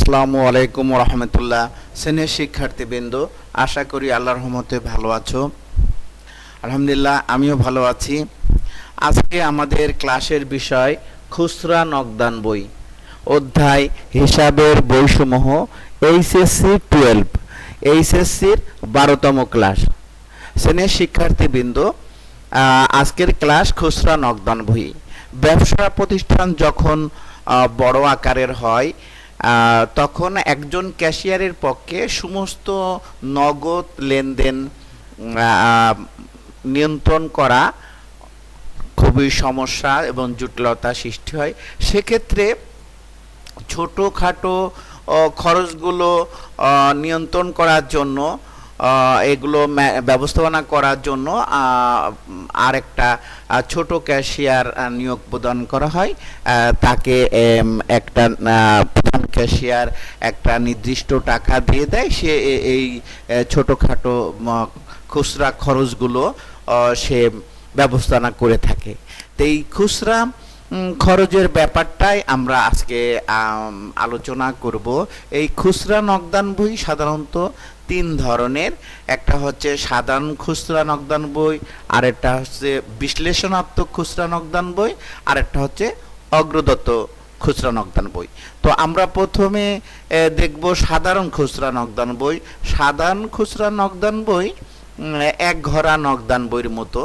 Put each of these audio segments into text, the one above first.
আসসালামু আলাইকুম রহমতুল্লাহ। শ্রেণীর শিক্ষার্থীবৃন্দ, আশা করি আল্লাহর রহমতে ভালো আছো। আলহামদুলিল্লাহ, আমিও ভালো আছি। আজকে আমাদের ক্লাসের বিষয় খুচরা নগদান বই, অধ্যায় হিসাবের বইসমূহ, এইচএসসি 12, এইচএসসির 12তম ক্লাস। শ্রেণীর শিক্ষার্থীবৃন্দ, আজকের ক্লাস খুচরা নগদান বই। ব্যবসা প্রতিষ্ঠান যখন বড় আকারের হয় তখন একজন ক্যাশিয়ারের পক্ষে সমস্ত নগদ লেনদেন নিয়ন্ত্রণ করা খুবই সমস্যা এবং জটিলতা সৃষ্টি হয়। সেক্ষেত্রে ছোটোখাটো খরচগুলো নিয়ন্ত্রণ করার জন্য, এগুলো ব্যবস্থাপনা করার জন্য আরেকটা ছোট ক্যাশিয়ার নিয়োগ প্রদান করা হয়। তাকে একটা প্রধান ক্যাশিয়ার একটা নির্দিষ্ট টাকা দিয়ে দেয়, সে এই ছোটোখাটো খুচরা খরচগুলো সে ব্যবস্থাপনা করে থাকে। তো এই খুচরা খরচের ব্যাপারটাই আমরা আজকে আলোচনা করব। এই খুচরা নগদান বই সাধারণত তিন ধরনের। একটা হচ্ছে সাধারণ খুচরা নগদান বই, আরেকটা হচ্ছে বিশ্লেষণাত্মক খুচরা নগদান বই, আরেকটা হচ্ছে অগ্রদত্ত খুচরা নগদান বই। তো আমরা প্রথমে দেখব সাধারণ খুচরা নগদান বই। সাধারণ খুচরা নগদান বই এক ঘরা নগদান বইয়ের মতো।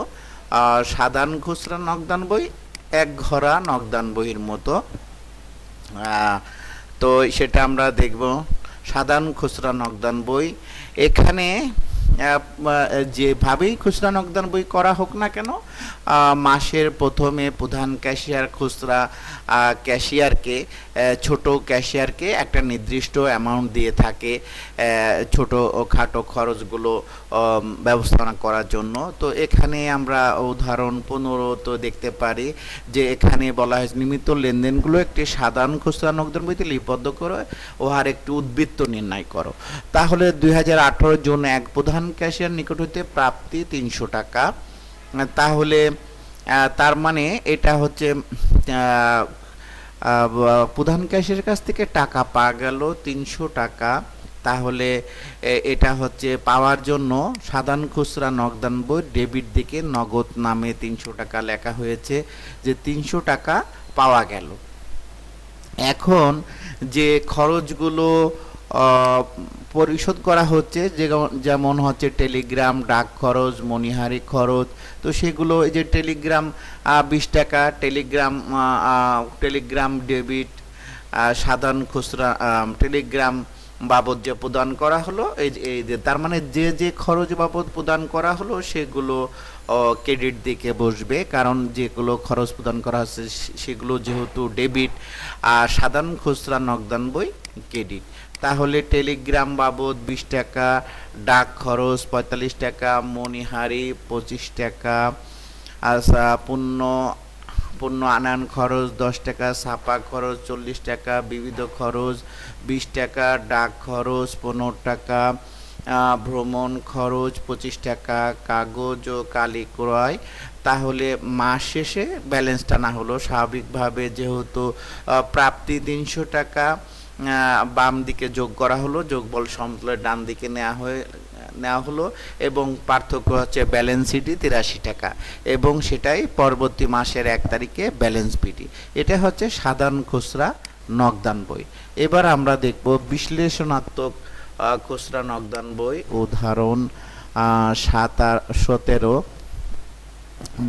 সাধারণ খুচরা নগদান বই এক ঘরা নগদান বইয়ের মতো। তো সেটা আমরা দেখব। সাধারণ খুচরা নগদান বই, এখানে যেভাবেই খুচরা নগদান বই করা হোক না কেন, মাসের প্রথমে প্রধান ক্যাশিয়ার খুচরা ক্যাশিয়ারকে, ছোট ক্যাশিয়ারকে একটা নির্দিষ্ট অ্যামাউন্ট দিয়ে থাকে ছোটো খাটো খরচগুলো ব্যবস্থাপনা করার জন্য। তো এখানে আমরা উদাহরণ 15 তো দেখতে পারি যে এখানে বলা হয়েছে নিয়মিত লেনদেনগুলো একটি সাধারণ খুচরা নগদান বইতে লিপিবদ্ধ করো, উহার একটি উদ্বৃত্ত নির্ণয় করো। তাহলে 2018 জুন এক প্রধান ক্যাশিয়ার নিকট হইতে প্রাপ্তি 300 টাকা। তাহলে তার মানে এটা হচ্ছে প্রধান ক্যাশিয়ারের কাছ থেকে টাকা পাওয়া গেল 300 টাকা। তাহলে এটা হচ্ছে পাওয়ার জন্য সাধারণ খুচরা নগদান বই ডেবিট দিকে নগদ নামে 300 টাকা লেখা হয়েছে, যে 300 টাকা পাওয়া গেল। এখন যে খরচগুলো পরিশোধ করা হচ্ছে, যেমন হচ্ছে টেলিগ্রাম, ডাক খরচ, মণিহারি খরচ, তো সেগুলো এই যে টেলিগ্রাম 20 টাকা, টেলিগ্রাম ডেবিট, সাধারণ খুচরা টেলিগ্রাম বাবদ যে প্রদান করা হলো, এই যে তার মানে যে খরচ বাবদ প্রদান করা হলো সেগুলো ক্রেডিট দিকে বসবে, কারণ যেগুলো খরচ প্রদান করা হচ্ছে সেগুলো যেহেতু ডেবিট, আর সাধারণ খুচরা নগদান বই ক্রেডিট। তাহলে টেলিগ্রাম বাবদ 20 টাকা, ডাক খরচ 45 টাকা, মণিহারি 25 টাকা, পণ্য আনায়ন খরচ 10 টাকা, ছাপা খরচ 40 টাকা, বিবিধ খরচ 20 টাকা, ডাক খরচ 15 টাকা, ভ্রমণ খরচ 25 টাকা, কাগজ ও কালি ক্রয়। তাহলে মাস শেষে ব্যালেন্স টানা হলো স্বাভাবিকভাবে, যেহেতু প্রাপ্তি 300 টাকা বাম দিকে যোগ করা হলো, যোগফল সমতুল্য ডান দিকে নেওয়া হলো, এবং পার্থক্য হচ্ছে ব্যালেন্স সিটি 83 টাকা, এবং সেটাই পরবর্তী মাসের 1 তারিখে ব্যালেন্স পিটি। এটা হচ্ছে সাধারণ খুচরা নগদান বই। এবার আমরা দেখব বিশ্লেষণাত্মক খুচরা নগদান বই। উদাহরণ 17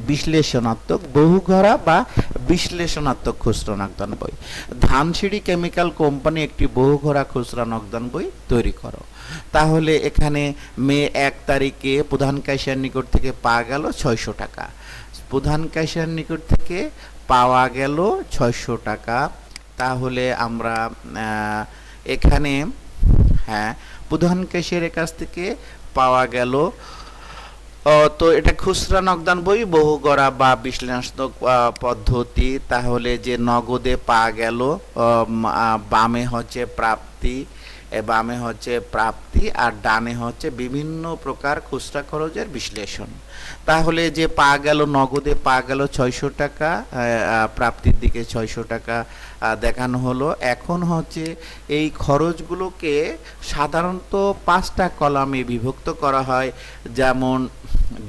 বিশ্লেষণাত্মক বহুঘরা বা বিশ্লেষণাত্মক খুচরা নগদান বই। ধানসিঁড়ি কেমিক্যাল কোম্পানি একটি বহুঘরা খুচরা নগদান বই তৈরি করো। তাহলে এখানে মে 1 তারিখে প্রধান ক্যাশিয়ার নিকট থেকে পাওয়া গেল 600 টাকা। প্রধান ক্যাশিয়ার নিকট থেকে পাওয়া গেল 600 টাকা। তাহলে আমরা এখানে প্রধান ক্যাশিয়ারের কাছ থেকে পাওয়া গেল, তো এটা খুচরা নগদান বই বহুগড়া বা বিশ্লেষণাত্মক পদ্ধতি। তাহলে যে নগদে পাওয়া গেল, বামে হচ্ছে প্রাপ্তি, বামে হচ্ছে প্রাপ্তি, আর ডানে হচ্ছে বিভিন্ন প্রকার খুচরা খরচের বিশ্লেষণ। তাহলে যে পা গেল, নগদে পা গেল 600 টাকা, প্রাপ্তির দিকে 600 টাকা দেখানো হলো। এখন হচ্ছে এই খরচগুলোকে সাধারণত 5টা কলামে বিভক্ত করা হয়, যেমন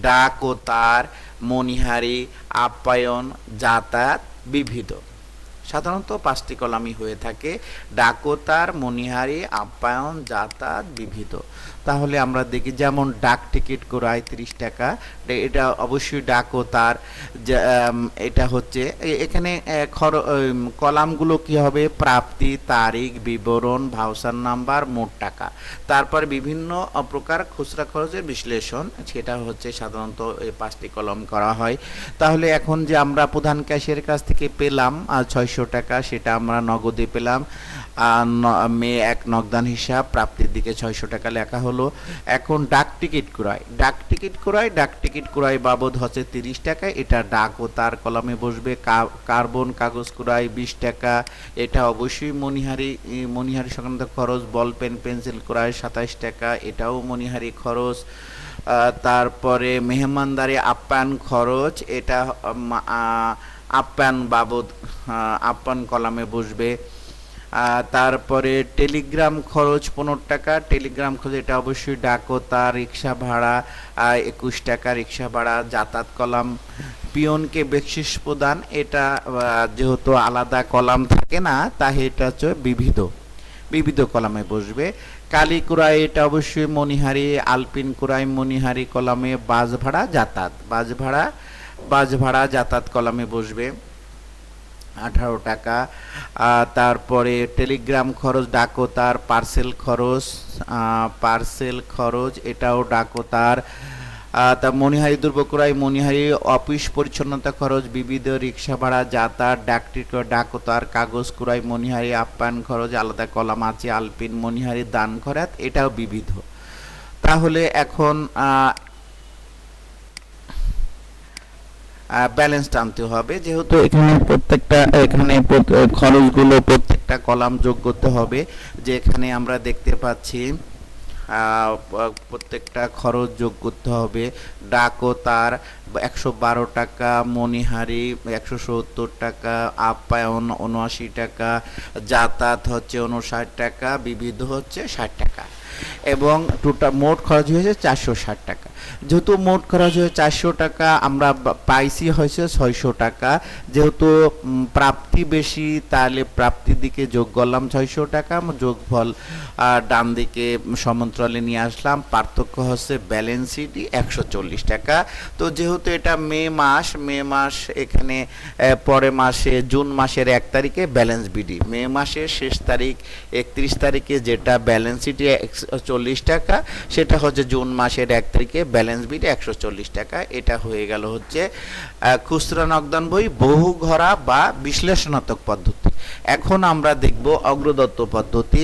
ডাক ও তার, মণিহারি, আপ্যায়ন, যাতায়াত, বিবিধ। সাধারণত 5টি কলামই হয়ে থাকে: ডাকতার, মণিহারি, আপ্যায়ন, যাতায়াত, বিবিধ। তাহলে আমরা দেখি, যেমন ডাক টিকিট ক্রয় 30 টাকা, এটা অবশ্যই ডাকতার। এটা হচ্ছে এখানে কলামগুলো কি হবে: প্রাপ্তি, তারিখ, বিবরণ, ভাউচার নাম্বার, মোট টাকা। তারপর বিভিন্ন প্রকার খুচরা খরচের বিশ্লেষণ, সেটা হচ্ছে সাধারণত এই 5টি কলম করা হয়। তাহলে এখন যে আমরা প্রধান ক্যাশিয়ারের কাছ থেকে পেলাম 600 টাকা, সেটা আমরা নগদে পেলাম। মে 1 নগদান হিসাব, প্রাপ্তির দিকে 600 টাকা লেখা হলো। এখন ডাক টিকিট ক্রয়, ডাক টিকিট ক্রয় বাবদ হচ্ছে 30 টাকা, এটা ডাক ও তার কলামে বসবে। কার্বন কাগজ ক্রয় 20 টাকা, এটা অবশ্যই মণিহারি সংক্রান্ত খরচ। বল পেন পেন্সিল ক্রয় 27 টাকা, এটাও মণিহারি খরচ। তারপরে মেহমানদারি আপ্যায়ন খরচ, এটা আপ্যায়ন বাবদ আপ্যায়ন কলামে বসবে। তারপরে টেলিগ্রাম খরচ 15 টাকা, টেলিগ্রাম খরচ, এটা অবশ্যই ডাকতা। রিক্সা ভাড়া 21 টাকা, রিক্সা ভাড়া। যাতায়াত কলাম। পিয়নকে বকশিশ প্রদান, এটা যেহেতু আলাদা কলাম থাকে না, তাই এটা হচ্ছে বিবিধ কলামে বসবে। কালী কুরাই, এটা অবশ্যই মণিহারি। আলপিন কুরাই মণিহারি কলামে। বাস ভাড়া যাতায়াত কলামে বসবে 18 টাকা। তারপরে টেলিগ্রাম খরচ ডাকতার। পার্সেল খরচ, এটাও ডাকতার। তা মণিহারি দ্রব্যক্রয়, মণিহারি। অফিস পরিচ্ছন্নতা খরচ, বিবিধ। রিক্সা ভাড়া, যাতায়াত, ডাকতার। কাগজ ক্রয় মণিহারি। আপ্যায়ন খরচ আলাদা কলাম আছে। আলপিন মণিহারি। দান খরচ, এটাও বিবিধ। তাহলে এখন ব্যালেন্স টানতে হবে, যেহেতু এখানে খরচগুলো প্রত্যেকটা কলাম যোগ করতে হবে। যে এখানে আমরা দেখতে পাচ্ছি প্রত্যেকটা খরচ যোগ করতে হবে। ডাক ও তার 112 টাকা, মণিহারি 170 টাকা, আপ্যায়ন 79 টাকা, যাতায়াত হচ্ছে 59 টাকা, বিবিধ হচ্ছে 60 টাকা, এবং টোটাল মোট খরচ হয়েছে 460 টাকা। যেহেতু মোট খরচ হয়েছে 400 টাকা, আমরা পাইছি হয়েছে 600 টাকা। যেহেতু প্রাপ্তি বেশি, তাহলে প্রাপ্তির দিকে যোগ করলাম 600 টাকা, যোগফল ডান দিকে সমান্তরালে নিয়ে আসলাম। পার্থক্য হচ্ছে ব্যালেন্স শিটই 140 টাকা। তো যেহেতু এটা মে মাস, এখানে পরে মাসে জুন মাসের 1 তারিখে ব্যালেন্স বিডি, মে মাসের শেষ তারিখ 31 তারিখে যেটা ব্যালেন্স শিটে 140 টাকা, সেটা হচ্ছে জুন মাসের 1 তারিখে ব্যালেন্স বিডি 140 টাকা। এটা হয়ে গেল হচ্ছে খুচরা নগদান বই বহু ঘরা বা বিশ্লেষণাত্মক পদ্ধতি। এখন আমরা দেখব অগ্রদত্ত পদ্ধতি।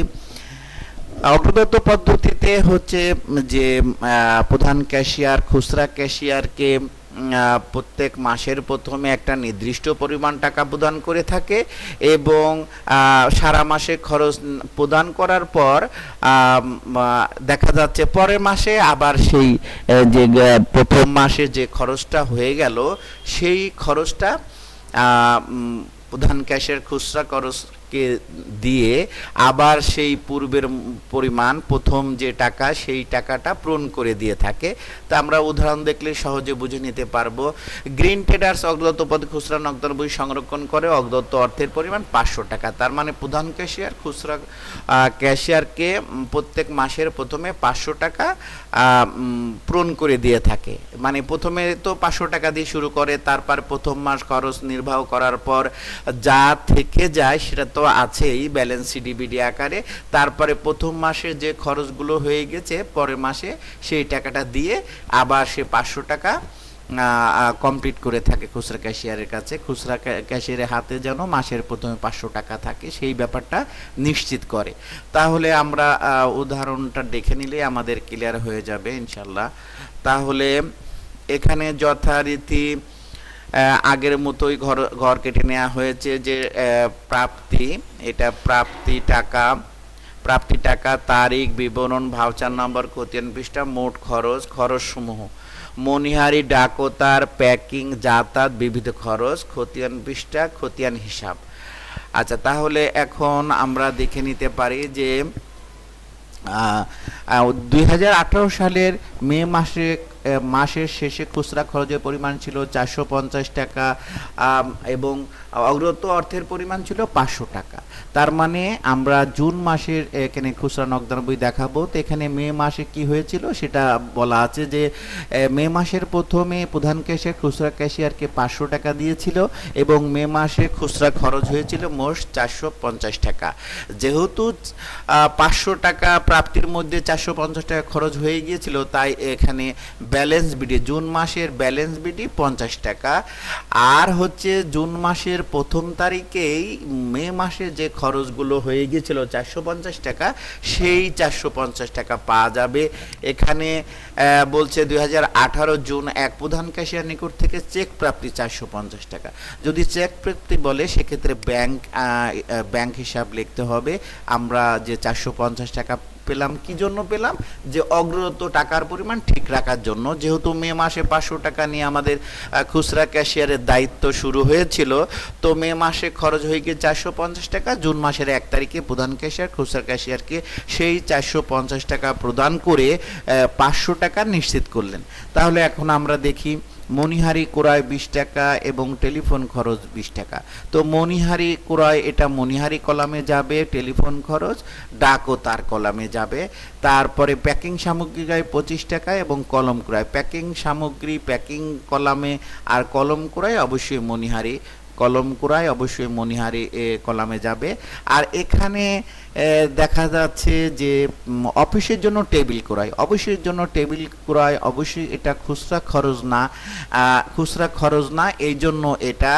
অগ্রদত্ত পদ্ধতিতে হচ্ছে যে প্রধান ক্যাশিয়ার খুচরা ক্যাশিয়ারকে প্রত্যেক মাসের প্রথমে একটা নির্দিষ্ট পরিমাণ টাকা প্রদান করে থাকে, এবং সারা মাসে খরচ প্রদান করার পর দেখা যাচ্ছে পরের মাসে আবার সেই যে প্রথম মাসে যে খরচটা হয়ে গেল, সেই খরচটা প্রধান ক্যাশিয়ার খুচরা খরচকে দিয়ে আবার সেই পূর্বের পরিমাণ প্রথম যে টাকা, সেই টাকাটা পূরণ করে দিয়ে থাকে। তা আমরা উদাহরণ দেখলে সহজে বুঝে নিতে পারবো। গ্রিন ট্রেডার্স অগ্রদত্ত পদ্ধতি খুচরা নগদান বই সংরক্ষণ করে অগ্রদত্ত অর্থের পরিমাণ 500 টাকা। তার মানে প্রধান ক্যাশিয়ার খুচরা ক্যাশিয়ারকে প্রত্যেক মাসের প্রথমে 500 টাকা পূরণ করে দিয়ে থাকে। মানে প্রথমে তো 500 টাকা দিয়ে শুরু করে, তারপর প্রথম মাস খরচ নির্বাহ করার পর যা থেকে যায় সেটা তো আছেই ব্যালেন্স সিডিবিডি আকারে। তারপরে প্রথম মাসে যে খরচগুলো হয়ে গেছে পরের মাসে সেই টাকাটা দিয়ে আবার সে 500 টাকা কমপ্লিট করে থাকে খুচরা ক্যাশিয়ারের কাছে। খুচরা ক্যাশিয়ারের হাতে যেন মাসের প্রথমে 500 টাকা থাকে, সেই ব্যাপারটা নিশ্চিত করে। তাহলে আমরা উদাহরণটা দেখে নিলে আমাদের ক্লিয়ার হয়ে যাবে ইনশাল্লাহ। তাহলে এখানে যথারীতি আগের মতোই ঘর কেটে নেওয়া হয়েছে। যে প্রাপ্তি, এটা প্রাপ্তি টাকা প্রাপ্তি টাকা, তারিখ, বিবরণ, ভাউচার নম্বর, খতিয়ান পৃষ্ঠা, মোট খরচ, খরচসমূহ, মণিহারি, ডাকতার, প্যাকিং, যাতায়াত, বিবিধ খরচ, খতিয়ান পৃষ্ঠা, খতিয়ান হিসাব। আচ্ছা, তাহলে এখন আমরা দেখে নিতে পারি যে 2018 সালের মে মাসের শেষে খুচরা খরচের পরিমাণ ছিল 450 টাকা এবং অগ্রত অর্থের পরিমাণ ছিল 500 টাকা। তার মানে আমরা জুন মাসের এখানে খুচরা নগদান বই দেখাবো। তো এখানে মে মাসে কি হয়েছিল সেটা বলা আছে যে মে মাসের প্রথমে প্রধান ক্যাশিয়ার খুচরা ক্যাশিয়ারকে 500 টাকা দিয়েছিল এবং মে মাসে খুচরা খরচ হয়েছিল মোট 450 টাকা। যেহেতু 500 টাকা প্রাপ্তির মধ্যে 450 টাকা খরচ হয়ে গিয়েছিল, তাই এখানে ব্যালেন্স বিডি জুন মাসের ব্যালেন্স বিডি 50 টাকা। আর হচ্ছে জুন মাসের প্রথম তারিখেই মে মাসে যে খরচগুলো হয়ে গিয়েছিল 450 টাকা, সেই 450 টাকা পাওয়া যাবে। এখানে বলছে 2018 জুন এক প্রধান ক্যাশিয়ার নিকট থেকে চেক প্রাপ্তি 450 টাকা। যদি চেক প্রাপ্তি বলে সেক্ষেত্রে ব্যাংক হিসাব লিখতে হবে। আমরা যে 450 টাকা পেলাম, কি জন্য পেলাম? যে অগ্রত টাকার পরিমাণ ঠিক রাখার জন্য। যেহেতু মে মাসে 500 টাকা নিয়ে আমাদের খুচরা ক্যাশিয়ারের দায়িত্ব শুরু হয়েছিল, তো মে মাসে খরচ হয়ে গিয়ে 450 টাকা। জুন মাসের 1 তারিখে প্রধান ক্যাশিয়ার খুচরা ক্যাশিয়ারকে সেই 450 টাকা প্রদান করে 500 টাকা নিশ্চিত করলেন। তাহলে এখন আমরা দেখি মণিহারি ক্রয় 20 টাকা এবং টেলিফোন খরচ 20 টাকা। তো মণিহারি ক্রয় এটা মণিহারি কলামে যাবে, টেলিফোন খরচ ডাক ও তার কলামে যাবে। তারপরে প্যাকিং সামগ্রী ক্রয় 25 টাকা এবং কলম ক্রয়, প্যাকিং সামগ্রী প্যাকিং কলামে, আর কলম ক্রয় অবশ্যই মণিহারি, কলম ক্রয় অবশ্যই মণিহারি কলামে যাবে। আর এখানে দেখা যাচ্ছে যে অফিসের জন্য টেবিল ক্রয়, অফিসের জন্য টেবিল ক্রয় অবশ্যই এটা খুচরা খরচ না, খুচরা খরচ না, এই জন্য এটা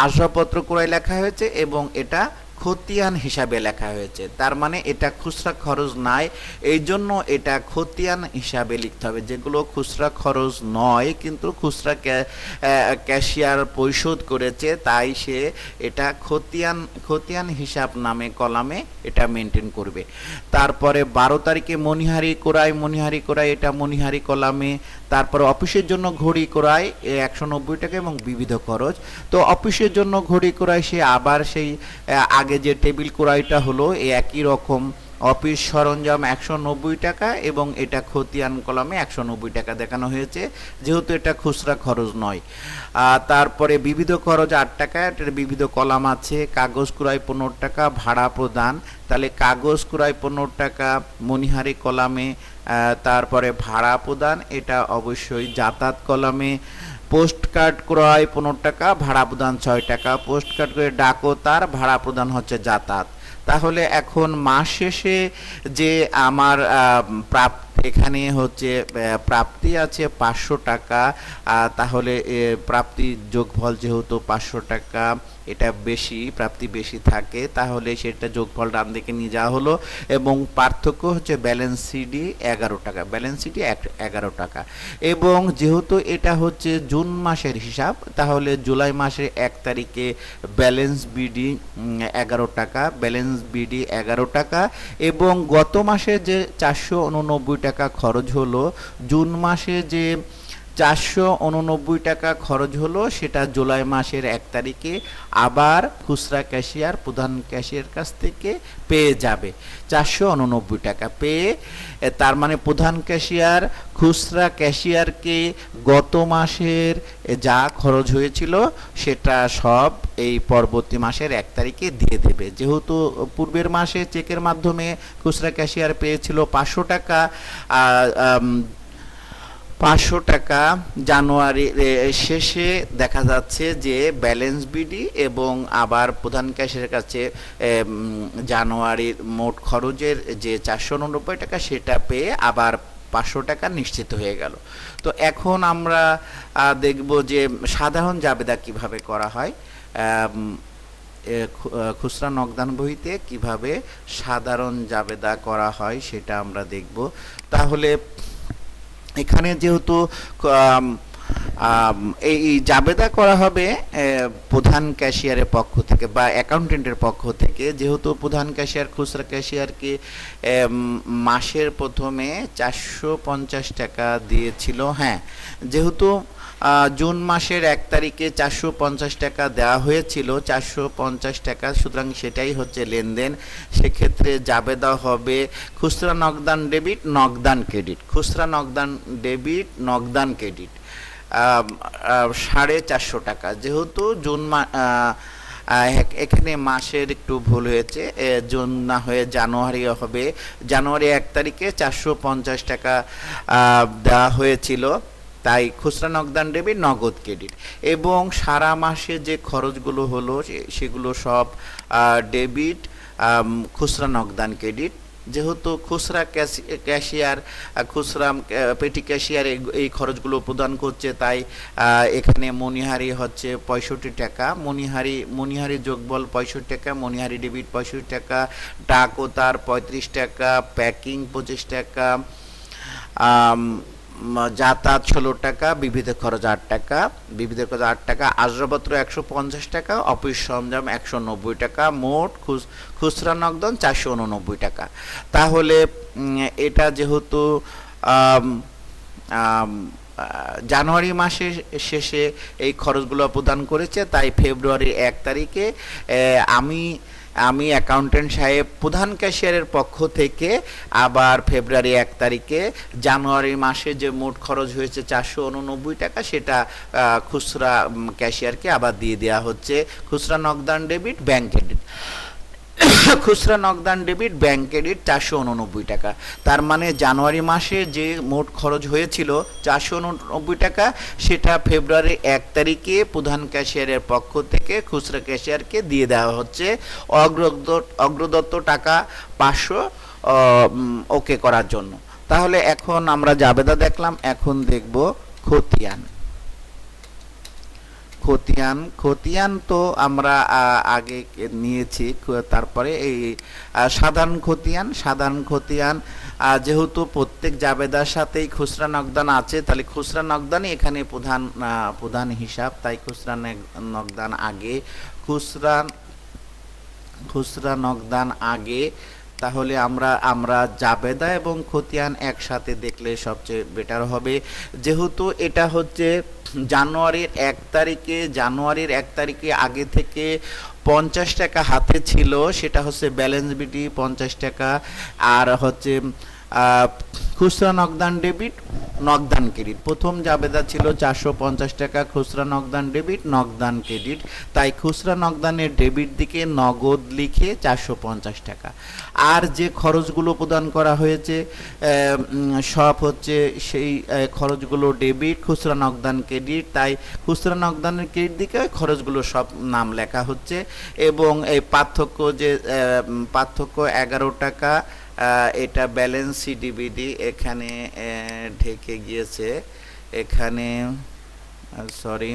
আসবাবপত্র ক্রয় লেখা হয়েছে এবং এটা খতিয়ান হিসাবে লেখা হয়েছে। তার মানে এটা খুচরা খরচ নাই, এই জন্য এটা খতিয়ান হিসাবে লিখতে হবে। যেগুলো খুচরা খরচ নয় কিন্তু খুচরা ক্যাশিয়ার পরিশোধ করেছে, তাই সে এটা খতিয়ান হিসাব নামে কলামে এটা মেনটেন করবে। তারপরে 12 তারিখে মণিহারি ক্রয় এটা মণিহারি কলামে। তারপরে অফিসের জন্য ঘড়ি ক্রয় 190 টাকা এবং বিবিধ খরচ। তো অফিসের জন্য ঘড়ি ক্রয় সে আবার সেই আগে যে টেবিল ক্রয়টা হলো একই রকম, অফিস সরঞ্জাম 190 টাকা এবং এটা খতিয়ান কলামে 190 টাকা দেখানো হয়েছে, যেহেতু এটা খুচরা খরচ নয়। তারপরে বিবিধ খরচ 8 টাকা, এটার বিবিধ কলাম আছে। কাগজ ক্রয় 15 টাকা, ভাড়া প্রদান, তাহলে কাগজ ক্রয় 15 টাকা মণিহারি কলামে। তারপরে ভাড়া প্রদান এটা অবশ্যই যাতায়াত কলামে। পোস্ট কার্ড ক্রয় 15 টাকা, ভাড়া প্রদান 6 টাকা। পোস্ট কার্ড করে ডাক ও তার, ভাড়া প্রদান হচ্ছে যাতায়াত। তাহলে এখন মাস শেষে যে আমার এখানে হচ্ছে প্রাপ্তি আছে 500 টাকা, তাহলে প্রাপ্তি যোগফল যেহেতু 500 টাকা, এটা বেশি, প্রাপ্তি বেশি থাকে, তাহলে সেটা যোগফল ডান দিকে নিয়ে যাওয়া হলো এবং পার্থক্য হচ্ছে ব্যালেন্স সিডি 11 টাকা, ব্যালেন্স সিডি 11 টাকা। এবং যেহেতু এটা হচ্ছে জুন মাসের হিসাব, তাহলে জুলাই মাসের 1 তারিখে ব্যালেন্স বিডি 11 টাকা, ব্যালেন্স বিডি 11 টাকা। এবং গত মাসে যে 489 টাকা খরচ হলো, জুন মাসে যে 489 টাকা খরচ হলো, সেটা জুলাই মাসের 1 তারিখে আবার খুচরা ক্যাশিয়ার প্রধান ক্যাশিয়ার কাছ থেকে পেয়ে যাবে 489 টাকা পেয়ে। তার মানে প্রধান ক্যাশিয়ার খুচরা ক্যাশিয়ারকে গত মাসের যা খরচ হয়েছিল সেটা সব এই পরবর্তী মাসের 1 তারিখে দিয়ে দেবে। যেহেতু পূর্বের মাসে চেকের মাধ্যমে খুচরা ক্যাশিয়ার পেয়েছিল 500 টাকা, 500 টাকা জানুয়ারি শেষে দেখা যাচ্ছে যে ব্যালেন্স বিডি এবং আবার প্রধান ক্যাশিয়ারের কাছে জানুয়ারির মোট খরচের যে 489 টাকা সেটা পেয়ে আবার 500 টাকা নিশ্চিত হয়ে গেল। তো এখন আমরা দেখব যে সাধারণ জাবেদা কিভাবে করা হয়, খুচরা নগদান বইতে কিভাবে সাধারণ জাবেদা করা হয় সেটা আমরা দেখব। তাহলে এখানে যেহেতু আম, এই জাবেদা করা হবে প্রধান ক্যাশিয়ারের পক্ষ থেকে বা অ্যাকাউন্টেন্টের পক্ষ থেকে, যেহেতু প্রধান ক্যাশিয়ার খুচরা ক্যাশিয়ারকে মাসের প্রথমে 450 টাকা দিয়েছিল। হ্যাঁ, যেহেতু জুন মাসের 1 তারিখে 450 টাকা দেওয়া হয়েছিল, 450 টাকা, সুতরাং সেটাই হচ্ছে লেনদেন। সেক্ষেত্রে জাবেদা হবে খুচরা নগদান ডেবিট, নগদান ক্রেডিট, খুচরা নগদান ডেবিট, নগদান ক্রেডিট 450 টাকা। যেহেতু এখানে মাসের একটু ভুল হয়েছে, জুন না হয়ে জানুয়ারি হবে। জানুয়ারি 1 তারিখে 450 টাকা দেওয়া হয়েছিল, তাই খুচরা নগদান ডেবিট, নগদ ক্রেডিট। এবং সারা মাসে যে খরচগুলো হলো সেগুলো সব ডেবিট, খুচরা নগদান ক্রেডিট। যেহেতু খুচরা ক্যাশিয়ার, খুচরা পেটি ক্যাশিয়ার এই খরচগুলো প্রদান করছে, তাই এখানে মণিহারি হচ্ছে 65 টাকা, মণিহারি যোগবল 65 টাকা, মণিহারি ডেবিট 65 টাকা, ডাক ও তার 35 টাকা, প্যাকিং 25 টাকা, যাতায়াত 16 টাকা, বিবিধ খরচ 8 টাকা, বিবিধ খরচ 8 টাকা, আসবাবপত্র 150 টাকা, অফিস সরঞ্জাম 190 টাকা, মোট খুচরা নগদান 489 টাকা। তাহলে এটা যেহেতু আম, আম, জানুয়ারি মাসের শেষে এই খরচগুলো প্রদান করেছে, তাই ফেব্রুয়ারির 1 তারিখে আমি আমি অ্যাকাউন্টেন্ট সাহেব প্রধান ক্যাশিয়ারের পক্ষ থেকে আবার ফেব্রুয়ারি 1 তারিখে জানুয়ারি মাসে যে মোট খরচ হয়েছে 489 টাকা, সেটা খুচরা ক্যাশিয়ারকে আবার দিয়ে দেওয়া হচ্ছে খুচরা নগদান ডেবিট, ব্যাংক ক্রেডিট। খুচরা নগদান ডেবিট, ব্যাংক ক্রেডিট 489 টাকা। তার মানে জানুয়ারি মাসে যে মোট খরচ হয়েছিল 489 টাকা, সেটা ফেব্রুয়ারি 1 তারিখে প্রধান ক্যাশিয়ারের পক্ষ থেকে খুচরা ক্যাশিয়ারকে দিয়ে দেওয়া হচ্ছে অগ্রদত্ত টাকা 500 ওকে করার জন্য। তাহলে এখন আমরা জাবেদা দেখলাম, এখন দেখব খতিয়ান। খতিয়ান তো আমরা আগে নিয়েছি। তারপরে এই সাধারণ খতিয়ান যেহেতু প্রত্যেক জাবেদার সাথেই খুচরা নগদান আছে, তাহলে খুচরা নগদানই এখানে প্রধান হিসাব, তাই খুচরা নগদান আগে, খুচরা নগদান আগে। তাহলে আমরা জাবেদা এবং খতিয়ান একসাথে দেখলে সবচেয়ে বেটার হবে। যেহেতু এটা হচ্ছে জানুয়ারির 1 তারিখে আগে থেকে 50 টাকা হাতে ছিল, সেটা হচ্ছে ব্যালেন্স বিটি 50 টাকা, আর হচ্ছে খুচরা নগদান ডেবিট, নগদান ক্রেডিট। প্রথম জাবেদা ছিল 450 টাকা, খুচরা নগদান ডেবিট, নগদান ক্রেডিট, তাই খুচরা নগদানের ডেবিট দিকে নগদ লিখে 450 টাকা। আর যে খরচগুলো প্রদান করা হয়েছে সব হচ্ছে সেই খরচগুলো ডেবিট, খুচরা নগদান ক্রেডিট, তাই খুচরা নগদানের ক্রেডিট দিকে খরচগুলো সব নাম লেখা হচ্ছে। এবং এই পার্থক্য 11 টাকা, এটা ব্যালেন্স সিডিবিডি এখানে ঢেকে গিয়েছে, এখানে সরি,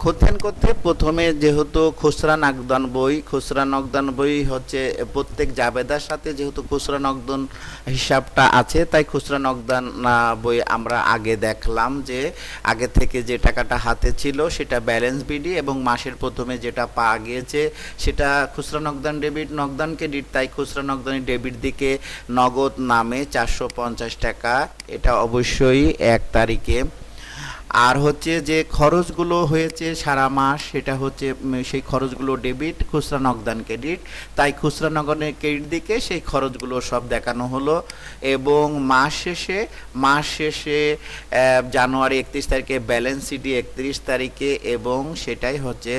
খতিয়ান করতে প্রথমে যেহেতু খুচরা নগদান বই হচ্ছে প্রত্যেক জাবেদার সাথে যেহেতু খুচরা নগদান হিসাবটা আছে, তাই খুচরা নগদান বই আমরা আগে দেখলাম যে আগে থেকে যে টাকাটা হাতে ছিল সেটা ব্যালেন্স বিডি এবং মাসের প্রথমে যেটা পাওয়া গিয়েছে সেটা খুচরা নগদান ডেবিট, নগদান ক্রেডিট। তাই খুচরা নগদানি ডেবিট দিকে নগদ নামে 450 টাকা, এটা অবশ্যই 1 তারিখে। আর হচ্ছে যে খরচগুলো হয়েছে সারা মাস, সেটা হচ্ছে সেই খরচগুলো ডেবিট, খুচরা নগদান ক্রেডিট। তাই খুচরা নগদান ক্রেডিট দিকে সেই খরচগুলো সব দেখানো হলো। এবং মাস শেষে জানুয়ারি 31 তারিখে ব্যালেন্স সিডি 31 তারিখে, এবং সেটাই হচ্ছে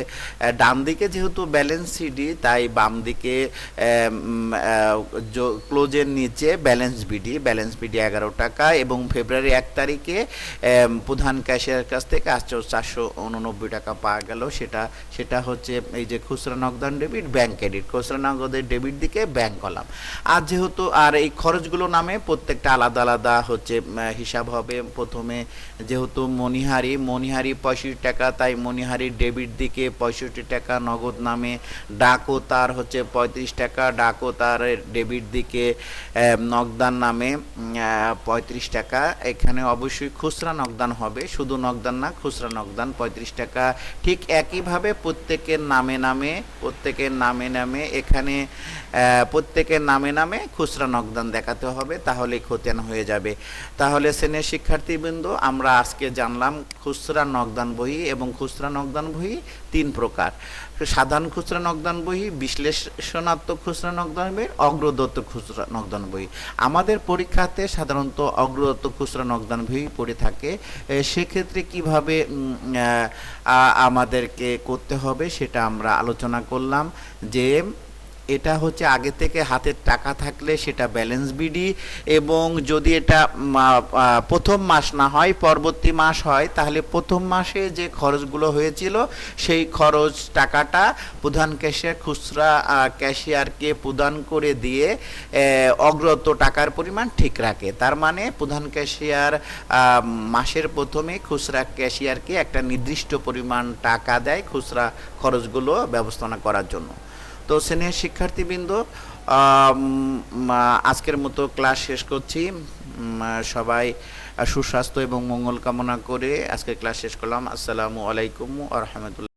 ডান দিকে যেহেতু ব্যালেন্স সিডি তাই বাম দিকে ক্লোজের নিচে ব্যালেন্স বিডি 11 টাকা। এবং ফেব্রুয়ারি 1 তারিখে প্রধান ক্যাশিয়ারের কাছ থেকে 489 টাকা পাওয়া গেল। সেটা হচ্ছে এই যে খুচরা নগদান ডেবিট, ব্যাংক ক্রেডিট, খুচরা নগদের ডেবিট দিকে ব্যাংক কলাম। আর যেহেতু এই খরচগুলো নামে প্রত্যেকটা আলাদা আলাদা হচ্ছে হিসাব হবে। প্রথমে যেহেতু মণিহারি 65 টাকা, তাই মণিহারির ডেবিট দিকে 65 টাকা নগদ নামে। ডাকো তার হচ্ছে 35 টাকা, ডাকো তার ডেবিট দিকে নগদান নামে 35 টাকা। এখানে অবশ্যই খুচরা নগদান হবে, শুধু নগদান না, খুচরা নগদান 35 টাকা। ঠিক একইভাবে প্রত্যেকের নামে নামে এখানে প্রত্যেকের নামে নামে খুচরা নগদান দেখাতে হবে, তাহলে খতিয়ান হয়ে যাবে। তাহলে শ্রেণীর শিক্ষার্থীবৃন্দ, আমরা আজকে জানলাম খুচরা নগদান বহি, এবং খুচরা নগদান বহি 3 প্রকার: সাধারণ খুচরা নগদান বহি, বিশ্লেষণাত্মক খুচরা নগদান বহি, অগ্রদত্ত খুচরা নগদান বহি। আমাদের পরীক্ষাতে সাধারণত অগ্রদত্ত খুচরা নগদান বহি পড়ে থাকে। সেক্ষেত্রে কিভাবে আমাদেরকে করতে হবে সেটা আমরা আলোচনা করলাম। যে এটা হচ্ছে আগে থেকে হাতের টাকা থাকলে সেটা ব্যালেন্স বিডি, এবং যদি এটা প্রথম মাস না হয় পরবর্তী মাস হয়, তাহলে প্রথম মাসে যে খরচগুলো হয়েছিল সেই খরচ টাকাটা প্রধান ক্যাশিয়ার খুচরা ক্যাশিয়ারকে প্রদান করে দিয়ে অগ্রত টাকার পরিমাণ ঠিক রাখে। তার মানে প্রধান ক্যাশিয়ার মাসের প্রথমে খুচরা ক্যাশিয়ারকে একটা নির্দিষ্ট পরিমাণ টাকা দেয় খুচরা খরচগুলো ব্যবস্থাপনা করার জন্য। তো শ্রেণীর শিক্ষার্থীবৃন্দ, আজকের মতো ক্লাস শেষ করছি। সবাই সুস্বাস্থ্য এবং মঙ্গল কামনা করে আজকের ক্লাস শেষ করলাম। আসসালামু আলাইকুম ওয়া রাহমাতুল্লাহ।